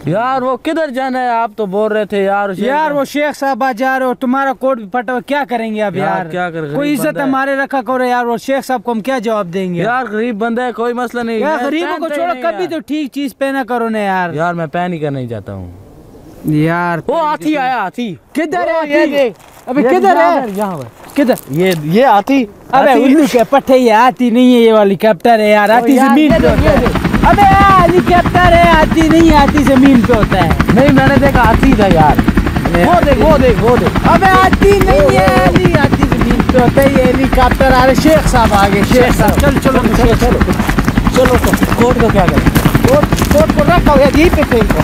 यार वो किधर जाना है? आप तो बोल रहे थे यार। यार वो शेख साहब आ जा रहे हो, तुम्हारा कोट भी फटा हुआ, क्या करेंगे अब यार? क्या कर, कोई इज्जत हमारे रखा करो यार। वो शेख साहब को हम क्या जवाब देंगे? यार गरीब बंदा है, कोई मसला नहीं यार। गरीबों को छोड़ो, कभी तो ठीक चीज पहना करो ना यार। यार मैं पहन ही करना ही चाहता हूँ यार। वो हाथी आया, हाथी किधर है? ये देख, अबे किधर है? यहाँ पर किधर? ये हाथी। अबे उल्लू के पट्टे, ये हाथी नहीं है, ये हेलीकॉप्टर है यार। हाथी जमीन पे होता है। अबे हेलीकॉप्टर है, हाथी नहीं, हाथी जमीन पे होता है। नहीं मैंने देखा हाथी था यार। वो देख वो देख वो देख। अबे हाथी नहीं है, नहीं हाथी जमीन पे होता है, ये हेलीकॉप्टर आ रहे। शेख साहब आगे, शेख साहब। चलो चलो चलो चलो चलो। कोट को क्या करें? कोट को रखो यार, यहीं पे फेंको।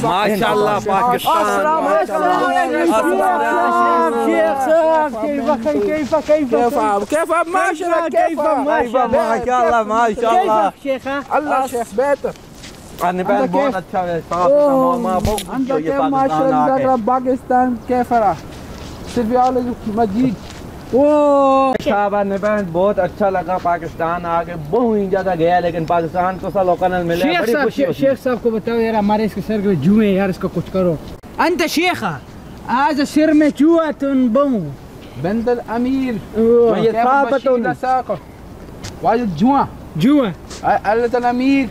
माशाल्लाह पाकिस्तान। बहुत अच्छा है। पाकिस्तान कैफरा मजीद बहुत अच्छा लगा। पाकिस्तान आके बहुत जगह गया, लेकिन पाकिस्तान को सा लोकल मिले, बड़ी खुशी होती है। शेख साहब को बताओ यार, हमारे इसके सर के जुए यार, इसको कुछ करो। अंत शेख आज सिर में चूहा तुम बहु बंद अमीर जुआ अमीर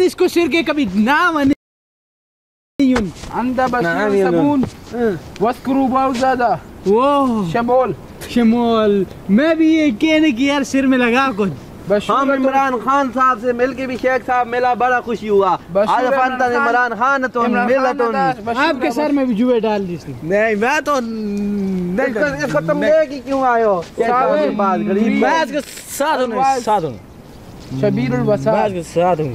इसको सिर के कभी नाम नहीं अंदा बस साबुन वस्करू बहुत ज्यादा वो शमोल। मैं भी ये कहने की यार सिर में लगा कुछ। हम इमरान खान साहब से मिलके भी शेख साहब मिला, बड़ा खुशी हुआ। आज फंता इमरान खान तो मिला तो आपके सर में भी जुए डाल दी इसने। नहीं मैं तो इसको तुम लेके क्यों आए हो? मैं इसके साथ हूँ शबीरुल वसात के साथ हूँ।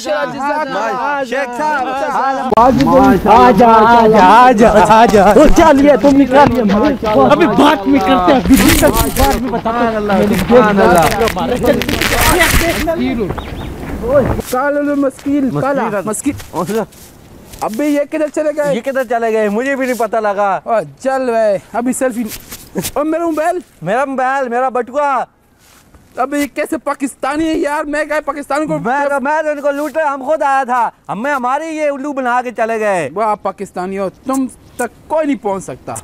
शेख साहब आजा चलिए तुम निकालिए अभी बात में करते हैं, बाद में बताते हैं। अबे ये किधर चले गए? ये किधर चले गए? मुझे भी नहीं पता लगा। चल भाई अभी सेल्फी। और मेरा बटुआ। अब ये कैसे पाकिस्तानी है यार? मैं क्या पाकिस्तान को मैं तो इनको लूटा, हम खुद आया था, हमें हमारी ये उल्लू बना के चले गए। वाह पाकिस्तानी हो, तुम तक कोई नहीं पहुंच सकता।